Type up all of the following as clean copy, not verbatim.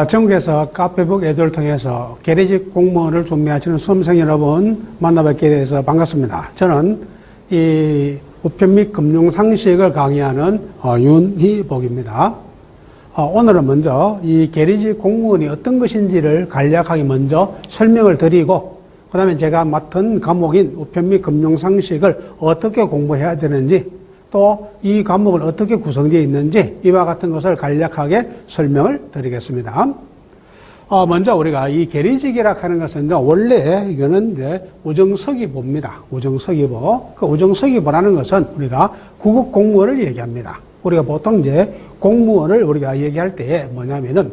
전국에서 카페북 애도를 통해서 계리직 공무원을 준비하시는 수험생 여러분 만나뵙게 돼서 반갑습니다. 저는 이 우편 및 금융상식을 강의하는 윤희복입니다. 오늘은 먼저 이 계리직 공무원이 어떤 것인지를 간략하게 먼저 설명을 드리고, 그 다음에 제가 맡은 과목인 우편 및 금융상식을 어떻게 공부해야 되는지, 또 이 과목은 어떻게 구성되어 있는지 이와 같은 것을 간략하게 설명을 드리겠습니다. 먼저 우리가 이 계리직이라 하는 것은 원래 이거는 이제 우정서기보입니다. 우정서기보. 그 우정서기보라는 것은 우리가 구급 공무원을 얘기합니다. 우리가 보통 이제 공무원을 우리가 얘기할 때 뭐냐면은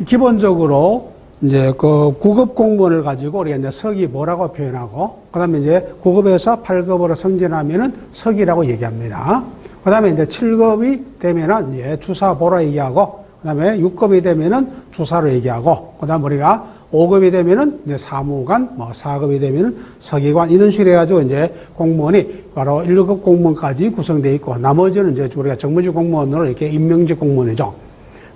기본적으로 이제 그 구급 공무원을 가지고 우리가 이제 서기보라고 표현하고, 그 다음에 이제 9급에서 8급으로 승진하면은 서기라고 얘기합니다. 그 다음에 이제 7급이 되면은 이제 주사보라 얘기하고, 그 다음에 6급이 되면은 주사로 얘기하고, 그 다음 우리가 5급이 되면은 이제 사무관, 4급이 되면은 서기관, 이런 식으로 해가지고 이제 공무원이 바로 1급 공무원까지 구성되어 있고, 나머지는 이제 우리가 정무직 공무원으로 이렇게 임명직 공무원이죠.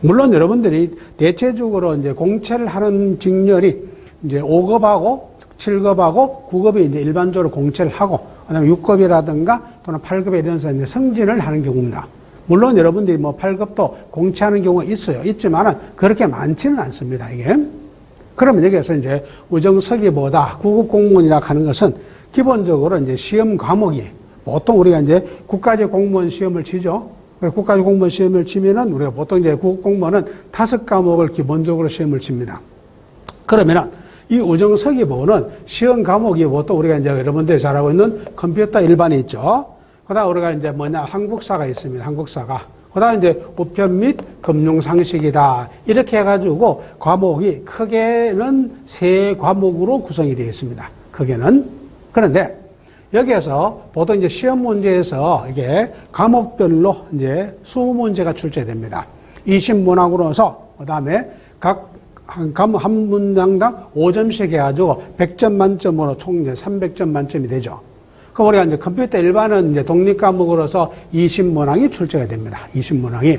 물론 여러분들이 대체적으로 이제 공채를 하는 직렬이 이제 5급하고 7급하고 9급이 이제 일반적으로 공채를 하고, 그다음에 6급이라든가 또는 8급에 이래서 이제 승진을 하는 경우입니다. 물론 여러분들이 8급도 공채하는 경우가 있어요. 있지만은 그렇게 많지는 않습니다, 이게. 그러면 여기에서 이제 우정서기보다 9급 공무원이라 하는 것은 기본적으로 이제 시험 과목이 보통 우리가 이제 국가직 공무원 시험을 치죠. 국가직 공무원 시험을 치면은 우리가 보통 이제 국급 공무원은 5과목을 기본적으로 시험을 칩니다. 그러면은 이 우정서기보는 시험 과목이 보통 우리가 이제 여러분들이 잘 알고 있는 컴퓨터 일반이 있죠. 그 다음 우리가 이제 한국사가 있습니다. 한국사가. 그 다음 이제 우편 및 금융상식이다. 이렇게 해가지고 과목이 크게는 3과목으로 구성이 되어 있습니다. 크게는. 그런데 여기에서 보통 이제 시험 문제에서 이게 과목별로 이제 20문제가 출제됩니다. 20문항으로서 그 다음에 각 한 문장당 5점씩 해가지고 100점 만점으로 총 이제 300점 만점이 되죠. 그럼 우리가 이제 컴퓨터 일반은 이제 독립과목으로서 20문항이 출제가 됩니다. 20문항이.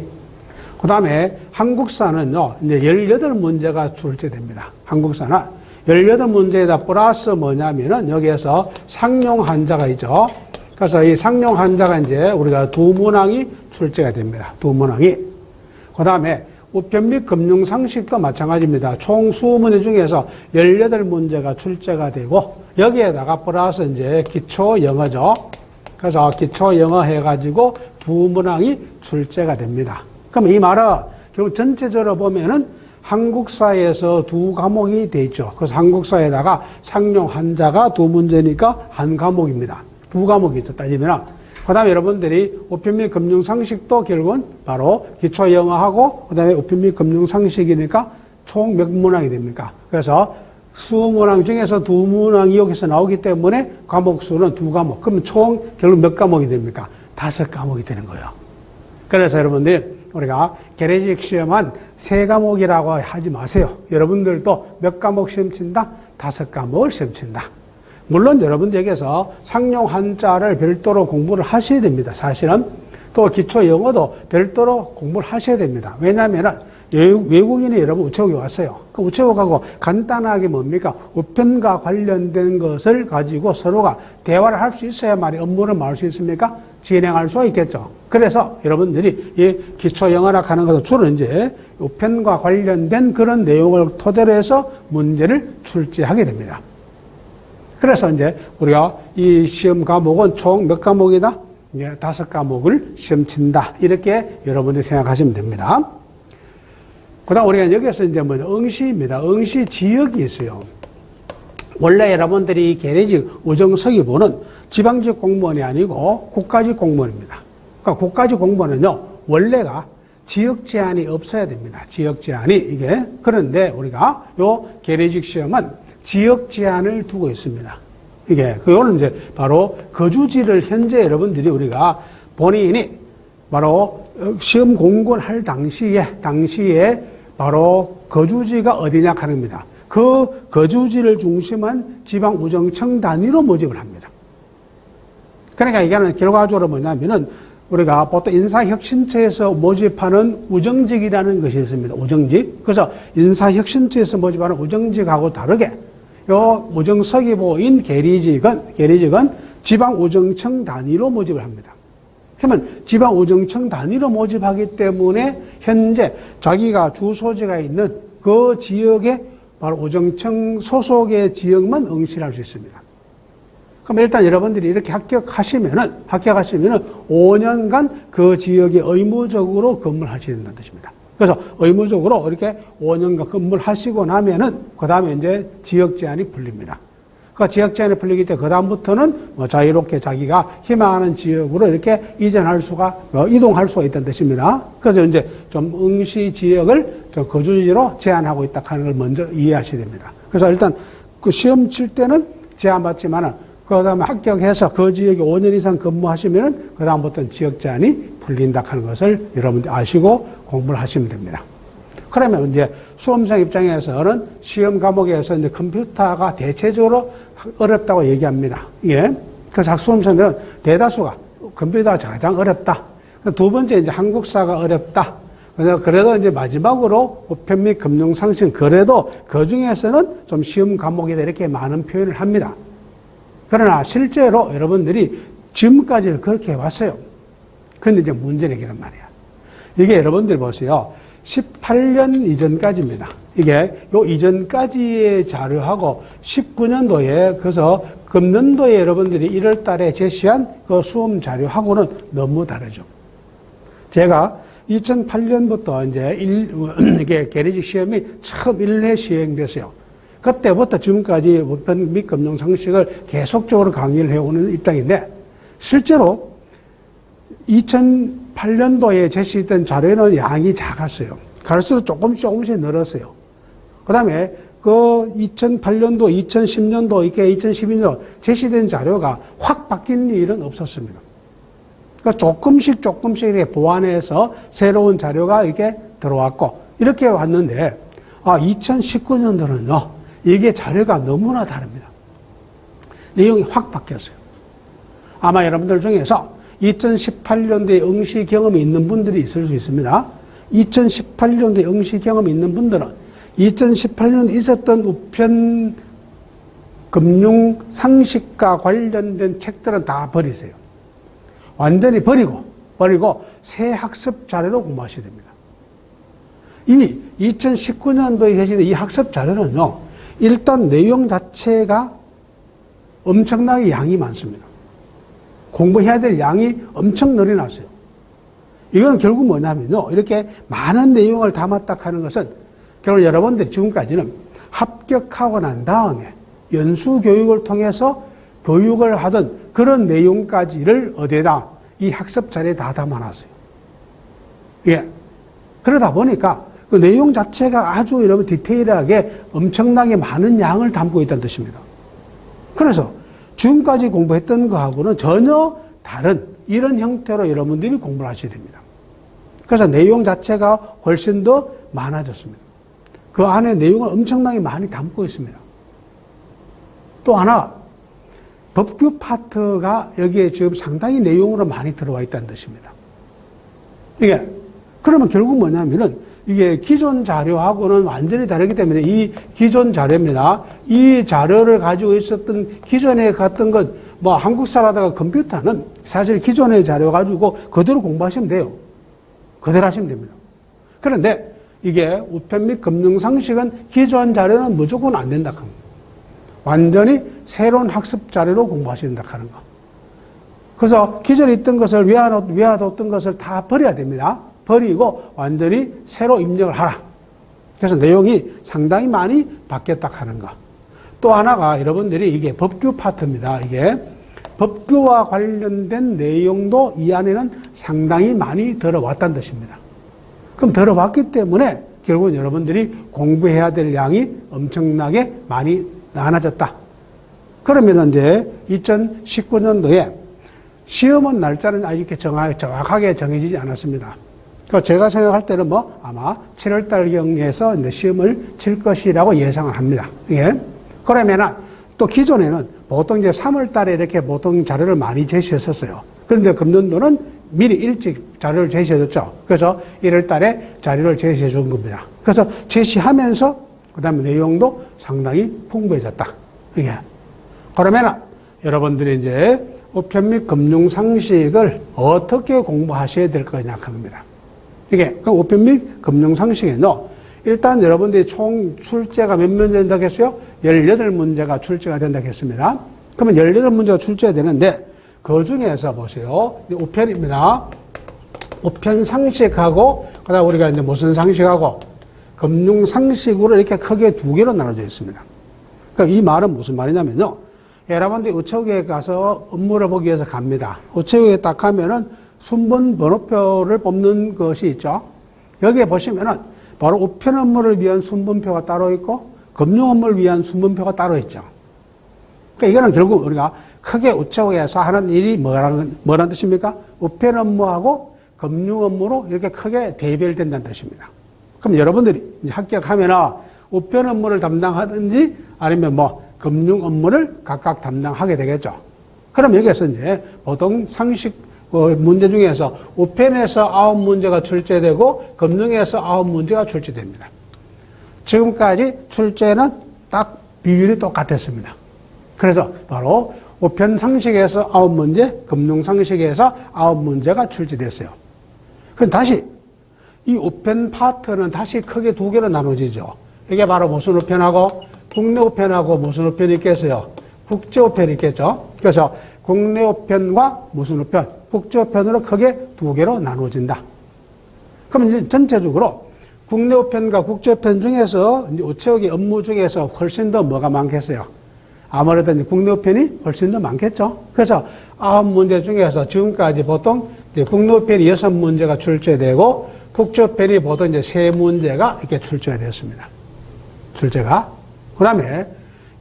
그 다음에 한국사는요, 이제 18문제가 출제됩니다. 한국사는 18문제에다 플러스 뭐냐면은 여기에서 상용 한자가 있죠. 그래서 이 상용 한자가 이제 우리가 2문항이 출제가 됩니다. 2문항이. 그 다음에 우편 및 금융상식도 마찬가지입니다. 총 20문제 중에서 18문제가 출제가 되고, 여기에다가 플러스 이제 기초 영어죠. 그래서 기초 영어 해가지고 2문항이 출제가 됩니다. 그럼 이 말은 결국 전체적으로 보면은 한국사에서 2과목이 돼 있죠. 그래서 한국사에다가 상용 한자가 2문제니까 한 과목입니다. 2과목이 있죠. 따지면. 그 다음에 여러분들이 우편 및 금융상식도 결국은 바로 기초 영어하고, 그 다음에 우편 및 금융상식이니까 총 몇 문항이 됩니까? 그래서 20문항 중에서 2문항이 여기서 나오기 때문에 과목 수는 2과목. 그러면 총 결국 몇 과목이 됩니까? 5과목이 되는 거예요. 그래서 여러분들이 우리가 계리직 시험은 3과목이라고 하지 마세요. 여러분들도 몇 과목 시험 친다? 5과목을 시험 친다. 물론 여러분들에게서 상용 한자를 별도로 공부를 하셔야 됩니다. 사실은. 또 기초 영어도 별도로 공부를 하셔야 됩니다. 왜냐하면은 외국인이 여러분 우체국에 왔어요. 그 우체국하고 간단하게 뭡니까? 우편과 관련된 것을 가지고 서로가 대화를 할 수 있어야만이 업무를 말할 수 있습니까? 진행할 수 있겠죠. 그래서 여러분들이 이 기초 영어라 하는 것은 주로 이제 우편과 관련된 그런 내용을 토대로 해서 문제를 출제하게 됩니다. 그래서 이제 우리가 이 시험 과목은 총 몇 과목이다? 이제 5과목을 시험 친다. 이렇게 여러분들이 생각하시면 됩니다. 그 다음 우리가 여기서 이제 응시입니다. 응시 지역이 있어요. 원래 여러분들이 계리직 우정서기보는 지방직 공무원이 아니고 국가직 공무원입니다. 그러니까 국가직 공무원은요, 원래가 지역 제한이 없어야 됩니다. 지역 제한이 이게. 그런데 우리가 요 계리직 시험은 지역 제한을 두고 있습니다. 이게, 그거는 이제 바로 거주지를 현재 여러분들이 우리가 본인이 바로 시험 공고를 할 당시에 바로 거주지가 어디냐 하는 겁니다. 그 거주지를 중심한 지방우정청 단위로 모집을 합니다. 그러니까 이게는 결과적으로 뭐냐면은 우리가 보통 인사혁신처에서 모집하는 우정직이라는 것이 있습니다. 우정직. 그래서 인사혁신처에서 모집하는 우정직하고 다르게 요 우정서기보인 계리직은 지방우정청 단위로 모집을 합니다. 그러면 지방우정청 단위로 모집하기 때문에 현재 자기가 주소지가 있는 그 지역에 바로 우정청 소속의 지역만 응시를 할 수 있습니다. 그럼 일단 여러분들이 이렇게 합격하시면은 5년간 그 지역에 의무적으로 근무를 하셔야 된다는 뜻입니다. 그래서 의무적으로 이렇게 5년간 근무를 하시고 나면은 그 다음에 이제 지역 제한이 풀립니다. 그 지역 제한이 풀리기 때문에 그 다음부터는 자유롭게 자기가 희망하는 지역으로 이렇게 이전할 수가, 이동할 수가 있다는 뜻입니다. 그래서 이제 좀 응시 지역을 좀 거주지로 제한하고 있다 하는 걸 먼저 이해하셔야 됩니다. 그래서 일단 그 시험 칠 때는 제한받지만은 그 다음에 합격해서 그 지역에 5년 이상 근무하시면은 그 다음부터는 지역 제한이 풀린다 하는 것을 여러분들 아시고 공부를 하시면 됩니다. 그러면 이제 수험생 입장에서는 시험 과목에서 이제 컴퓨터가 대체적으로 어렵다고 얘기합니다. 예. 그래서 수험생들은 대다수가 컴퓨터가 가장 어렵다. 두 번째 이제 한국사가 어렵다. 그래도 이제 마지막으로 우편 및 금융상식 그래도 그 중에서는 좀 시험 과목에 이렇게 많은 표현을 합니다. 그러나 실제로 여러분들이 지금까지는 그렇게 해왔어요. 근데 이제 문제는 이란 말이야. 이게 여러분들 보세요. 18년 이전까지입니다. 이게 요 이전까지의 자료하고 19년도에 그래서 금년도에 여러분들이 1월 달에 제시한 그 수험 자료하고는 너무 다르죠. 제가 2008년부터 이제 이게 계리직 시험이 처음 1회 시행됐어요. 그때부터 지금까지 우편 및 금융상식을 계속적으로 강의를 해오는 입장인데 실제로 2008년도에 제시했던 자료는 양이 작았어요. 갈수록 조금씩 늘었어요. 그 다음에 그 2008년도, 2010년도, 이렇게 2012년도 제시된 자료가 확 바뀐 일은 없었습니다. 그러니까 조금씩 이렇게 보완해서 새로운 자료가 이렇게 들어왔고, 이렇게 왔는데, 2019년도는요, 이게 자료가 너무나 다릅니다. 내용이 확 바뀌었어요. 아마 여러분들 중에서 2018년도에 응시 경험이 있는 분들이 있을 수 있습니다. 2018년도에 응시 경험이 있는 분들은 2018년에 있었던 우편 금융 상식과 관련된 책들은 다 버리세요. 완전히 버리고 새 학습 자료로 공부하셔야 됩니다. 이 2019년도에 계신 이 학습 자료는요, 일단 내용 자체가 엄청나게 양이 많습니다. 공부해야 될 양이 엄청 늘어났어요. 이건 결국 뭐냐면요, 이렇게 많은 내용을 담았다 하는 것은 결국 여러분들이 지금까지는 합격하고 난 다음에 연수 교육을 통해서 교육을 하던 그런 내용까지를 어디에다 이 학습 자료에 다 담아놨어요. 예. 그러다 보니까 그 내용 자체가 아주 여러분 디테일하게 엄청나게 많은 양을 담고 있다는 뜻입니다. 그래서 지금까지 공부했던 거하고는 전혀 다른 이런 형태로 여러분들이 공부를 하셔야 됩니다. 그래서 내용 자체가 훨씬 더 많아졌습니다. 그 안에 내용을 엄청나게 많이 담고 있습니다. 또 하나, 법규 파트가 여기에 지금 상당히 내용으로 많이 들어와 있다는 뜻입니다. 이게, 그러면 결국 뭐냐면은, 이게 기존 자료하고는 완전히 다르기 때문에 이 기존 자료입니다. 이 자료를 가지고 있었던 기존에 갔던 것, 한국사라다가 컴퓨터는 사실 기존의 자료 가지고 그대로 공부하시면 돼요. 그대로 하시면 됩니다. 그런데 이게 우편 및 금융상식은 기존 자료는 무조건 안 된다 합니다. 완전히 새로운 학습 자료로 공부하셔야 된다 하는 거. 그래서 기존에 있던 것을 외워뒀던 것을 다 버려야 됩니다. 버리고 완전히 새로 입력을 하라. 그래서 내용이 상당히 많이 바뀌었다 하는 거. 또 하나가 여러분들이 이게 법규 파트입니다. 이게 법규와 관련된 내용도 이 안에는 상당히 많이 들어왔다는 뜻입니다. 그럼 들어왔기 때문에 결국은 여러분들이 공부해야 될 양이 엄청나게 많이 많아졌다. 그러면 이제 2019년도에 시험은 날짜는 아직 정확하게 정해지지 않았습니다. 제가 생각할 때는 아마 7월달경에서 이제 시험을 칠 것이라고 예상을 합니다. 예. 그러면은 또 기존에는 보통 이제 3월달에 이렇게 보통 자료를 많이 제시했었어요. 그런데 금년도는 미리 일찍 자료를 제시해줬죠. 그래서 1월 달에 자료를 제시해 준 겁니다. 그래서 제시하면서 그 다음에 내용도 상당히 풍부해졌다. 이게. 그러면 여러분들이 이제 우편 및 금융 상식을 어떻게 공부하셔야 될 거냐 합니다. 이게 그 우편 및 금융 상식에는 일단 여러분들이 총 출제가 몇 문제 된다고 했어요? 18문제가 출제가 된다고 했습니다. 그러면 18문제가 출제가 되는데 그 중에서 보세요. 우편입니다. 우편 상식하고 그다음 우리가 이제 무슨 상식하고 금융 상식으로 이렇게 크게 두 개로 나눠져 있습니다. 그러니까 이 말은 무슨 말이냐면요. 여러분들이 우체국에 가서 업무를 보기 위해서 갑니다. 우체국에 딱 가면은 순번 번호표를 뽑는 것이 있죠. 여기에 보시면은 바로 우편 업무를 위한 순번표가 따로 있고 금융 업무를 위한 순번표가 따로 있죠. 그러니까 이거는 결국 우리가 크게 우체국에서 하는 일이 뭐라는 뜻입니까? 우편 업무하고 금융 업무로 이렇게 크게 대별된다는 뜻입니다. 그럼 여러분들이 이제 합격하면은 우편 업무를 담당하든지 아니면 뭐 금융 업무를 각각 담당하게 되겠죠. 그럼 여기에서 이제 보통 상식 문제 중에서 우편에서 9문제가 출제되고 금융에서 9문제가 출제됩니다. 지금까지 출제는 딱 비율이 똑같았습니다. 그래서 바로 우편 상식에서 9문제, 금융 상식에서 9문제가 출제됐어요. 그럼 다시 이 우편 파트는 다시 크게 두 개로 나눠지죠. 이게 바로 무슨 우편하고 국내 우편하고 무슨 우편이 있겠어요? 국제 우편이 있겠죠. 그래서 국내 우편과 무슨 우편, 국제 우편으로 크게 두 개로 나눠진다. 그럼 이제 전체적으로 국내 우편과 국제 우편 중에서 이제 우체국의 업무 중에서 훨씬 더 뭐가 많겠어요? 아무래도 이제 국내 우편이 훨씬 더 많겠죠. 그래서 9문제 중에서 지금까지 보통 이제 국내 우편이 6문제가 출제되고 국제 우편이 보통 이제 3문제가 이렇게 출제가 되었습니다. 출제가. 그 다음에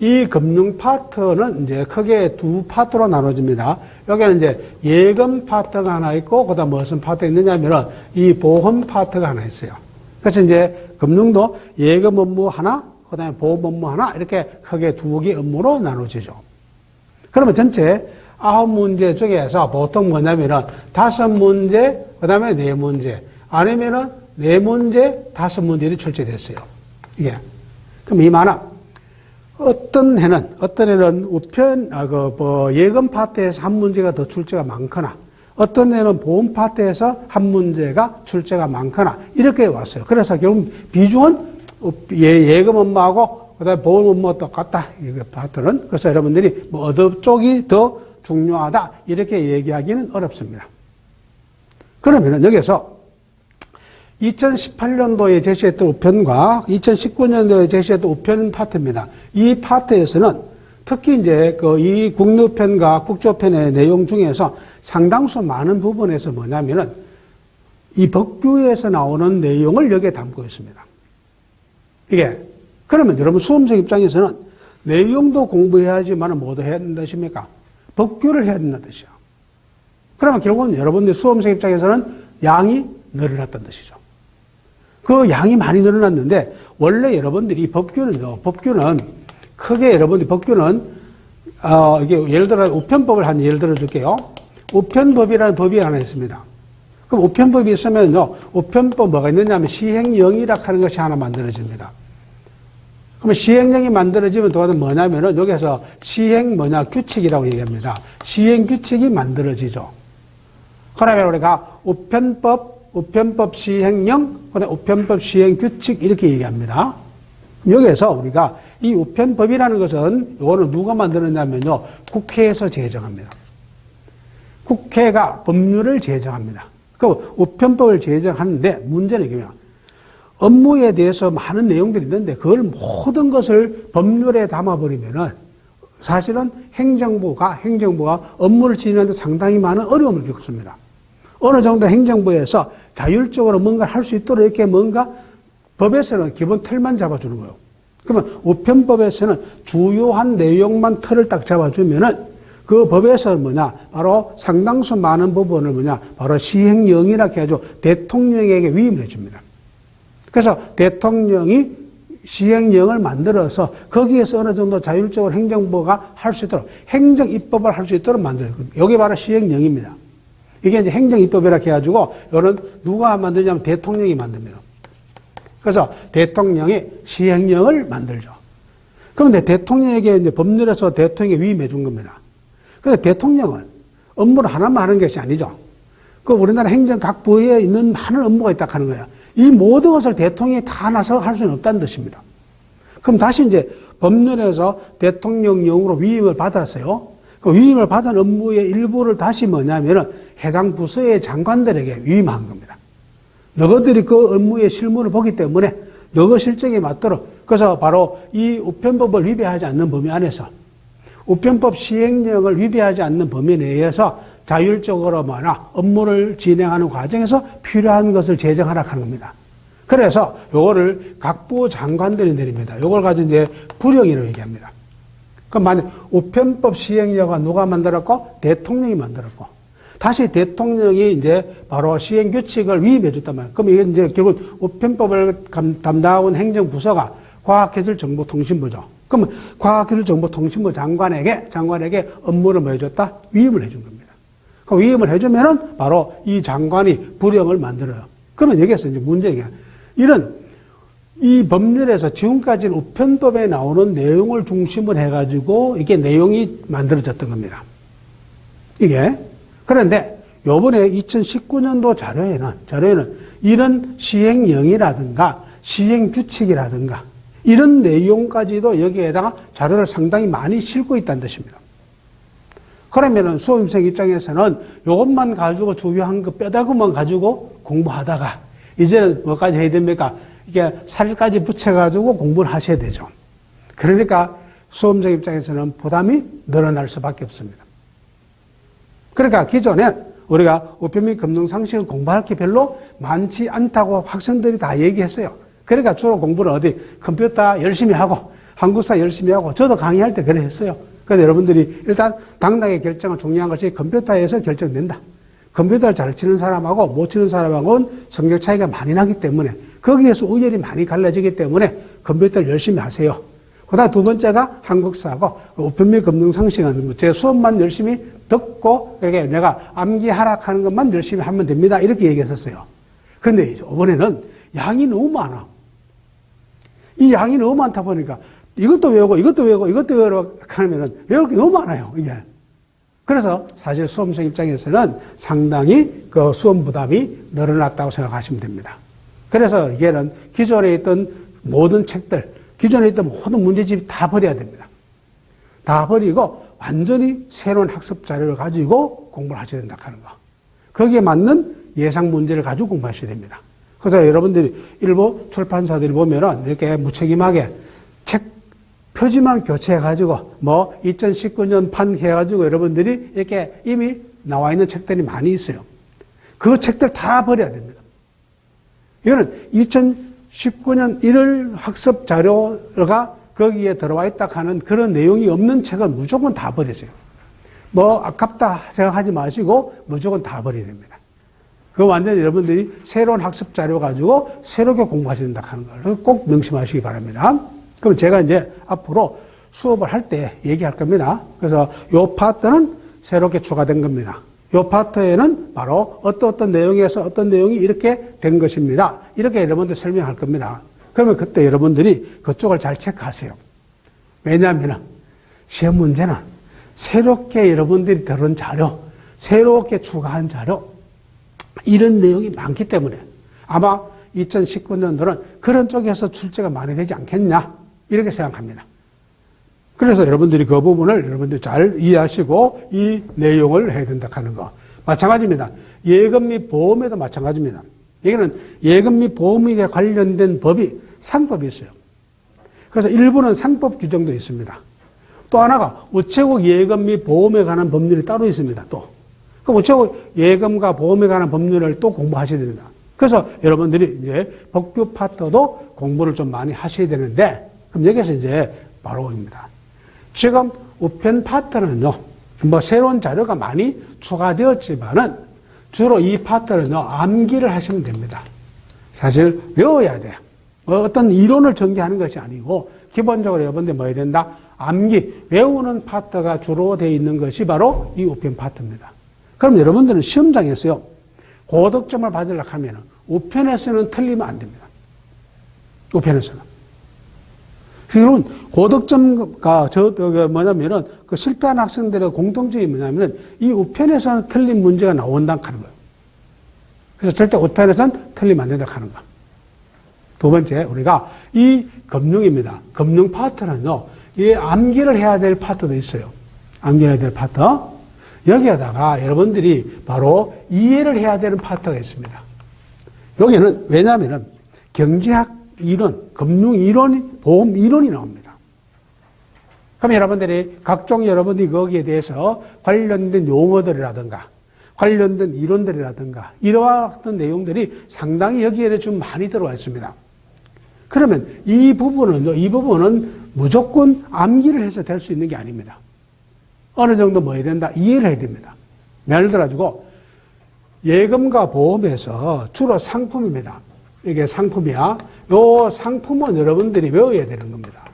이 금융 파트는 이제 크게 두 파트로 나눠집니다. 여기는 이제 예금 파트가 하나 있고, 그 다음 무슨 파트가 있느냐면은 이 보험 파트가 하나 있어요. 그래서 이제 금융도 예금 업무 하나, 그 다음에 보험 업무 하나, 이렇게 크게 두 개 업무로 나눠지죠. 그러면 전체 9문제 중에서 보통 뭐냐면은 5문제, 그 다음에 4문제, 아니면은 4문제, 5문제를 출제됐어요. 이게. 그럼 이 말은 어떤 해는 우편, 예금 파트에서 한 문제가 더 출제가 많거나, 어떤 해는 보험 파트에서 한 문제가 출제가 많거나, 이렇게 왔어요. 그래서 결국 비중은 예금 업무하고, 그 다음에 보험 업무가 똑같다. 이 파트는. 그래서 여러분들이 뭐 어느 쪽이 더 중요하다. 이렇게 얘기하기는 어렵습니다. 그러면은 여기서 2018년도에 제시했던 우편과 2019년도에 제시했던 우편 파트입니다. 이 파트에서는 특히 이제 이 국내 우편과 국제 우편의 내용 중에서 상당수 많은 부분에서 뭐냐면은 이 법규에서 나오는 내용을 여기에 담고 있습니다. 이게 그러면 여러분 수험생 입장에서는 내용도 공부해야지만 뭐도 해야 된다 뜻입니까? 법규를 해야 된다는 뜻이죠. 그러면 결국은 여러분들 수험생 입장에서는 양이 늘어났다는 뜻이죠. 그 양이 많이 늘어났는데 원래 여러분들이 법규는 크게 여러분들이 법규는 이게 예를 들어 우편법을 한 예를 들어 줄게요. 우편법이라는 법이 하나 있습니다. 그럼 우편법이 있으면요, 우편법 뭐가 있느냐면 시행령이라 하는 것이 하나 만들어집니다. 그러면 시행령이 만들어지면 또 뭐냐면은 여기서 규칙이라고 얘기합니다. 시행 규칙이 만들어지죠. 그러면 우리가 우편법 시행령, 그다음에 우편법 시행 규칙 이렇게 얘기합니다. 여기에서 우리가 이 우편법이라는 것은 이거는 누가 만드느냐면요, 국회에서 제정합니다. 국회가 법률을 제정합니다. 그 우편법을 제정하는데 문제는 이게요. 업무에 대해서 많은 내용들이 있는데 그걸 모든 것을 법률에 담아버리면은 사실은 행정부가 업무를 진행하는데 상당히 많은 어려움을 겪습니다. 어느 정도 행정부에서 자율적으로 뭔가를 할 수 있도록 이렇게 뭔가 법에서는 기본 틀만 잡아주는 거예요. 그러면 우편법에서는 주요한 내용만 틀을 딱 잡아주면은 그 법에서는 바로 상당수 많은 부분을 바로 시행령이라고 해가지고 대통령에게 위임을 해줍니다. 그래서 대통령이 시행령을 만들어서 거기에서 어느 정도 자율적으로 행정부가 할 수 있도록 행정 입법을 할 수 있도록 만들어요. 여기 바로 시행령입니다. 이게 이제 행정입법이라고 해가지고, 이런 누가 만드냐면 대통령이 만듭니다. 그래서 대통령이 시행령을 만들죠. 그런데 대통령에게 이제 법률에서 대통령에 위임해 준 겁니다. 그런데 대통령은 업무를 하나만 하는 것이 아니죠. 그 우리나라 행정 각 부에 있는 많은 업무가 있다 하는 거예요. 이 모든 것을 대통령이 다 나서 할 수는 없다는 뜻입니다. 그럼 다시 이제 법률에서 대통령령으로 위임을 받았어요. 그 위임을 받은 업무의 일부를 다시 뭐냐면은 해당 부서의 장관들에게 위임한 겁니다. 너희들이 그 업무의 실무를 보기 때문에 너희 실정에 맞도록, 그래서 바로 이 우편법을 위배하지 않는 범위 안에서 우편법 시행령을 위배하지 않는 범위 내에서 자율적으로 업무를 진행하는 과정에서 필요한 것을 제정하라 하는 겁니다. 그래서 요거를 각부 장관들이 내립니다. 요걸 가지고 이제 부령이라고 얘기합니다. 그럼 만약 우편법 시행령은 누가 만들었고? 대통령이 만들었고. 다시 대통령이 이제 바로 시행 규칙을 위임해 줬단 말이에요. 그럼 이게 이제 결국 우편법을 담당하는 행정부서가 과학기술정보통신부죠. 그러면 과학기술정보통신부 장관에게 업무를 뭐 해줬다? 위임을 해준 겁니다. 그 위임을 해주면은 바로 이 장관이 부령을 만들어요. 그러면 여기에서 이제 문제가 이 법률에서 지금까지는 우편법에 나오는 내용을 중심으로 해가지고 이게 내용이 만들어졌던 겁니다. 이게. 그런데 요번에 2019년도 자료에는 이런 시행령이라든가 시행규칙이라든가 이런 내용까지도 여기에다가 자료를 상당히 많이 싣고 있다는 뜻입니다. 그러면은 수험생 입장에서는 이것만 가지고 주요한 거 뼈다구만 가지고 공부하다가 이제는 뭐까지 해야 됩니까? 이게 살까지 붙여가지고 공부를 하셔야 되죠. 그러니까 수험생 입장에서는 부담이 늘어날 수밖에 없습니다. 그러니까 기존에 우리가 우편 및 금융상식을 공부할 게 별로 많지 않다고 학생들이 다 얘기했어요. 그러니까 주로 공부를 어디 컴퓨터 열심히 하고 한국사 열심히 하고 저도 강의할 때 그래 했어요. 그래서 여러분들이 일단 당당하게 결정은 중요한 것이 컴퓨터에서 결정된다. 컴퓨터를 잘 치는 사람하고 못 치는 사람하고는 성격 차이가 많이 나기 때문에 거기에서 의견이 많이 갈라지기 때문에 컴퓨터를 열심히 하세요. 그다음 두 번째가 한국사하고 우편 및 금융상식은 제 수업만 열심히 듣고 그렇게 내가 암기하라 하는 것만 열심히 하면 됩니다. 이렇게 얘기했었어요. 그런데 이번에는 양이 너무 많아. 이 양이 너무 많다 보니까 이것도 외우고 이것도 외우고 하면은 외울 게 너무 많아요. 이게. 그래서 사실 수험생 입장에서는 상당히 그 수험 부담이 늘어났다고 생각하시면 됩니다. 그래서 이게는 기존에 있던 모든 책들, 기존에 있던 모든 문제집이 다 버려야 됩니다. 다 버리고 완전히 새로운 학습 자료를 가지고 공부를 하셔야 된다 하는 거. 거기에 맞는 예상 문제를 가지고 공부하셔야 됩니다. 그래서 여러분들이 일부 출판사들이 보면은 이렇게 무책임하게 책 표지만 교체해가지고 2019년 판 해가지고 여러분들이 이렇게 이미 나와 있는 책들이 많이 있어요. 그 책들 다 버려야 됩니다. 이거는 2019년 1월 학습 자료가 거기에 들어와 있다 하는 그런 내용이 없는 책은 무조건 다 버리세요. 아깝다 생각하지 마시고 무조건 다 버려야 됩니다. 그거 완전히 여러분들이 새로운 학습 자료 가지고 새롭게 공부하셔야 된다 하는 걸 꼭 명심하시기 바랍니다. 그럼 제가 이제 앞으로 수업을 할 때 얘기할 겁니다. 그래서 요 파트는 새롭게 추가된 겁니다. 요 파트에는 바로 어떤 내용에서 어떤 내용이 이렇게 된 것입니다. 이렇게 여러분들 설명할 겁니다. 그러면 그때 여러분들이 그쪽을 잘 체크하세요. 왜냐하면 시험 문제는 새롭게 여러분들이 들은 자료, 새롭게 추가한 자료, 이런 내용이 많기 때문에 아마 2019년도는 그런 쪽에서 출제가 많이 되지 않겠냐 이렇게 생각합니다. 그래서 여러분들이 그 부분을 여러분들이 잘 이해하시고 이 내용을 해야 된다 하는 거. 마찬가지입니다. 예금 및 보험에도 마찬가지입니다. 여기는 예금 및 보험에 관련된 법이 상법이 있어요. 그래서 일부는 상법 규정도 있습니다. 또 하나가 우체국 예금 및 보험에 관한 법률이 따로 있습니다. 또. 그 우체국 예금과 보험에 관한 법률을 또 공부하셔야 됩니다. 그래서 여러분들이 이제 법규 파트도 공부를 좀 많이 하셔야 되는데, 그럼 여기서 이제 바로입니다. 지금 우편 파트는요, 새로운 자료가 많이 추가되었지만은 주로 이 파트는요, 암기를 하시면 됩니다. 사실 외워야 돼요. 어떤 이론을 전개하는 것이 아니고, 기본적으로 여러분들 뭐 해야 된다? 암기, 외우는 파트가 주로 되어 있는 것이 바로 이 우편 파트입니다. 그럼 여러분들은 시험장에서요, 고득점을 받으려고 하면 우편에서는 틀리면 안 됩니다. 우편에서는. 그러면 고득점가 뭐냐면은 그 실패한 학생들의 공통점이 뭐냐면은 이 우편에서는 틀린 문제가 나온다고 하는 거예요. 그래서 절대 우편에서는 틀리면 안 된다고 하는 거예요. 두 번째, 우리가 이 금융입니다. 금융 파트는요, 이 암기를 해야 될 파트도 있어요. 암기해야 될 파트. 여기에다가 여러분들이 바로 이해를 해야 되는 파트가 있습니다. 여기는 왜냐하면은 경제학 이론, 금융 이론, 보험 이론이 나옵니다. 그럼 여러분들이 각종 여러분들이 거기에 대해서 관련된 용어들이라든가 관련된 이론들이라든가 이러한 같은 내용들이 상당히 여기에 좀 많이 들어와 있습니다. 그러면 이 부분은 무조건 암기를 해서 될 수 있는 게 아닙니다. 어느 정도 뭐 해야 된다? 이해를 해야 됩니다. 예를 들어가지고 예금과 보험에서 주로 상품입니다. 이게 상품이야. 요 상품은 여러분들이 외워야 되는 겁니다.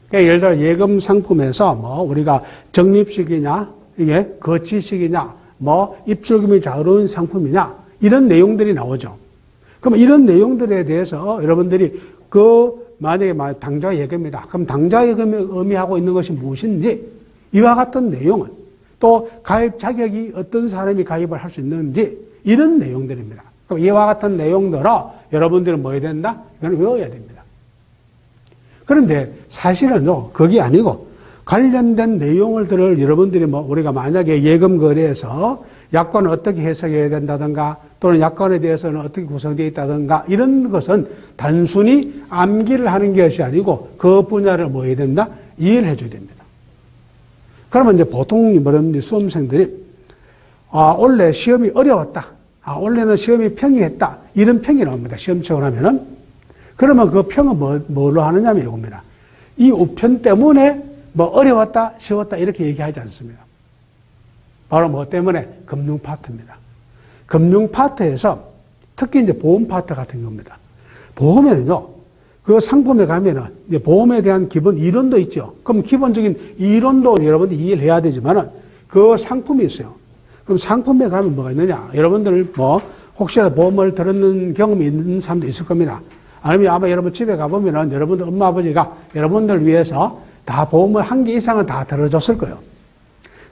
그러니까 예를 들어 예금 상품에서 뭐 우리가 적립식이냐, 이게 거치식이냐, 뭐 입출금이 자유로운 상품이냐, 이런 내용들이 나오죠. 그럼 이런 내용들에 대해서 여러분들이 만약에 당좌 예금이다. 그럼 당좌 예금이 의미하고 있는 것이 무엇인지, 이와 같은 내용은 또 가입 자격이 어떤 사람이 가입을 할 수 있는지, 이런 내용들입니다. 그럼 이와 같은 내용들을 여러분들은 뭐 해야 된다? 이건 외워야 됩니다. 그런데 사실은요, 그게 아니고 관련된 내용들을 여러분들이 우리가 만약에 예금 거래에서 약관을 어떻게 해석해야 된다든가 또는 약관에 대해서는 어떻게 구성되어 있다든가 이런 것은 단순히 암기를 하는 것이 아니고 그 분야를 뭐 해야 된다? 이해를 해줘야 됩니다. 그러면 이제 보통 수험생들이 원래 시험이 어려웠다. 원래는 시험이 평이했다. 이런 평이 나옵니다. 시험청을 하면은. 그러면 그 평은 뭘로 하느냐면 이겁니다. 이 우편 때문에 어려웠다, 쉬웠다 이렇게 얘기하지 않습니다. 바로 뭐 때문에? 금융 파트입니다. 금융 파트에서 특히 이제 보험 파트 같은 겁니다. 보험에는요, 그 상품에 가면은 이제 보험에 대한 기본 이론도 있죠. 그럼 기본적인 이론도 여러분들이 이해를 해야 되지만은 그 상품이 있어요. 그럼 상품에 가면 뭐가 있느냐? 여러분들 혹시라도 보험을 들었는 경험이 있는 사람도 있을 겁니다. 아니면 아마 여러분 집에 가보면은 여러분들 엄마 아버지가 여러분들 위해서 다 보험을 한 개 이상은 다 들어줬을 거예요.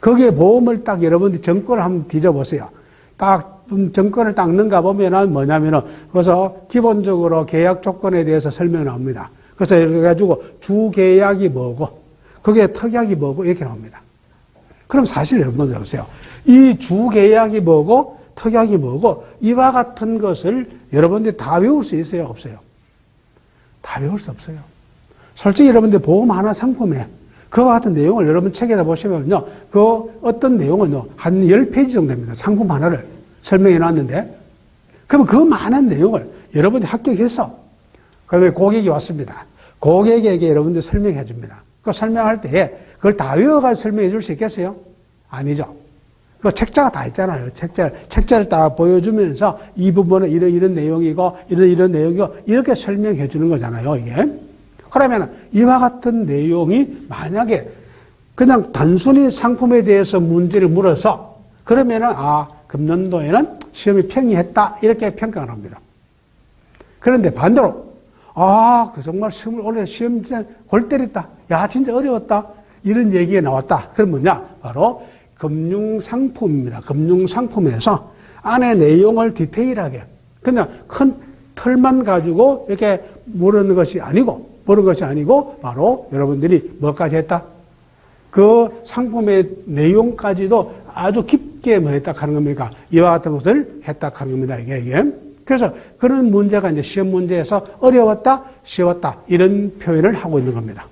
거기에 보험을 딱 여러분들이 정권을 한번 뒤져보세요. 딱 정권을 딱 넣는가 보면은 뭐냐면은 그래서 기본적으로 계약 조건에 대해서 설명이 나옵니다. 그래서 이렇게 해가지고 주계약이 뭐고 거기에 특약이 뭐고 이렇게 나옵니다. 그럼 사실 여러분들 보세요. 이 주계약이 뭐고 특약이 뭐고 이와 같은 것을 여러분들이 다 외울 수 있어요? 없어요? 다 외울 수 없어요. 솔직히 여러분들 보험 하나 상품에 그와 같은 내용을 여러분 책에다 보시면요. 그 어떤 내용은요. 한 10페이지 정도 됩니다. 상품 하나를 설명해 놨는데 그러면 그 많은 내용을 여러분들이 합격해서 그러면 고객이 왔습니다. 고객에게 여러분들이 설명해 줍니다. 그 설명할 때 그걸 다 외워가지고 설명해 줄 수 있겠어요? 아니죠. 그 책자가 다 있잖아요. 책자를 딱 보여주면서 이 부분은 이런 내용이고 이런 내용이고 이렇게 설명해 주는 거잖아요. 이게. 그러면 이와 같은 내용이 만약에 그냥 단순히 상품에 대해서 문제를 물어서 그러면은 금년도에는 시험이 평이했다 이렇게 평가를 합니다. 그런데 반대로 정말 올해 시험 진짜 골 때렸다. 야 진짜 어려웠다. 이런 얘기가 나왔다. 그럼 뭐냐? 바로 금융상품입니다. 금융상품에서 안에 내용을 디테일하게 그냥 큰 틀만 가지고 이렇게 모르는 것이 아니고 바로 여러분들이 뭐까지 했다? 그 상품의 내용까지도 아주 깊게 했다 하는 겁니까? 이와 같은 것을 했다 하는 겁니다. 이게. 그래서 그런 문제가 이제 시험 문제에서 어려웠다, 쉬웠다 이런 표현을 하고 있는 겁니다.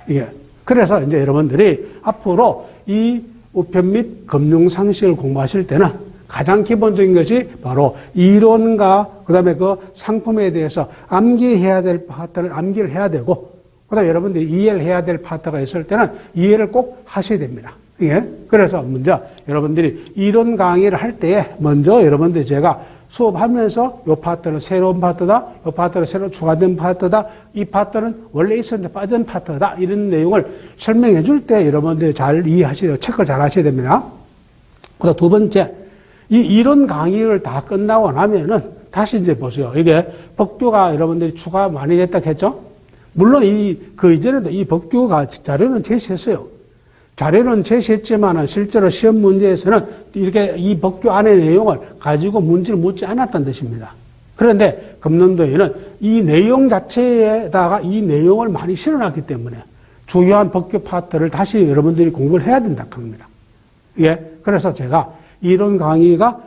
이게. 그래서 이제 여러분들이 앞으로 이 우편 및 금융상식을 공부하실 때는 가장 기본적인 것이 바로 이론과 그다음에 그 상품에 대해서 암기해야 될 파트는 암기를 해야 되고 그다음에 여러분들이 이해를 해야 될 파트가 있을 때는 이해를 꼭 하셔야 됩니다. 예. 그래서 먼저 여러분들이 이론 강의를 할 때에 먼저 여러분들 제가 수업하면서 이 파트는 새로운 파트다, 이 파트는 새로 추가된 파트다, 이 파트는 원래 있었는데 빠진 파트다 이런 내용을 설명해 줄 때 여러분들이 잘 이해하셔야 돼요. 체크를 잘 하셔야 됩니다. 그다음 두 번째, 이런 강의를 다 끝나고 나면은 다시 이제 보세요. 이게 법규가 여러분들이 추가 많이 됐다 했죠? 물론 그 이전에도 이 법규가 자료는 제시했어요. 자료는 제시했지만은 실제로 시험 문제에서는 이렇게 이 법규 안의 내용을 가지고 문제를 묻지 않았다는 뜻입니다. 그런데 금년도에는 이 내용 자체에다가 이 내용을 많이 실어놨기 때문에 중요한 법규 파트를 다시 여러분들이 공부를 해야 된다 합니다. 예. 그래서 제가 이런 강의가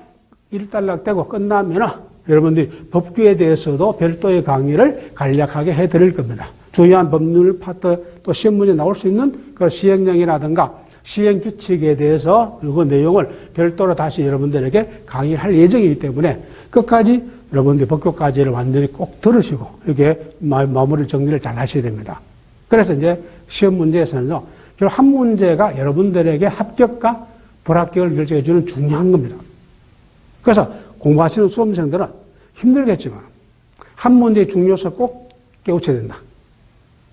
일단락되고 끝나면 여러분들이 법규에 대해서도 별도의 강의를 간략하게 해드릴 겁니다. 중요한 법률 파트 또 시험 문제 나올 수 있는 그 시행령이라든가 시행 규칙에 대해서 그 내용을 별도로 다시 여러분들에게 강의를 할 예정이기 때문에 끝까지 여러분들 법규까지를 완전히 꼭 들으시고 이렇게 마무리 정리를 잘 하셔야 됩니다. 그래서 이제 시험 문제에서는요, 결국 한 문제가 여러분들에게 합격과 불합격을 결정해 주는 중요한 겁니다. 그래서 공부하시는 수험생들은 힘들겠지만 한 문제의 중요성을 꼭 깨우쳐야 된다.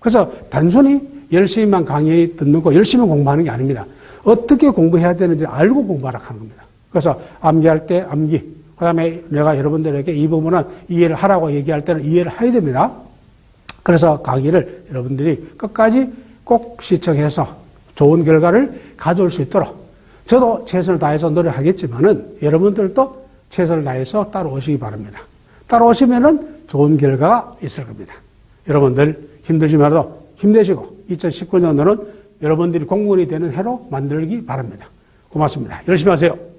그래서 단순히 열심히만 강의 듣는 거 열심히 공부하는 게 아닙니다. 어떻게 공부해야 되는지 알고 공부하라 하는 겁니다. 그래서 암기할 때 암기, 그 다음에 내가 여러분들에게 이 부분은 이해를 하라고 얘기할 때는 이해를 해야 됩니다. 그래서 강의를 여러분들이 끝까지 꼭 시청해서 좋은 결과를 가져올 수 있도록 저도 최선을 다해서 노력하겠지만은 여러분들도 최선을 다해서 따라오시기 바랍니다. 따라오시면은 좋은 결과가 있을 겁니다. 여러분들 힘들지 말아도 힘내시고 2019년도는 여러분들이 공무원이 되는 해로 만들기 바랍니다. 고맙습니다. 열심히 하세요.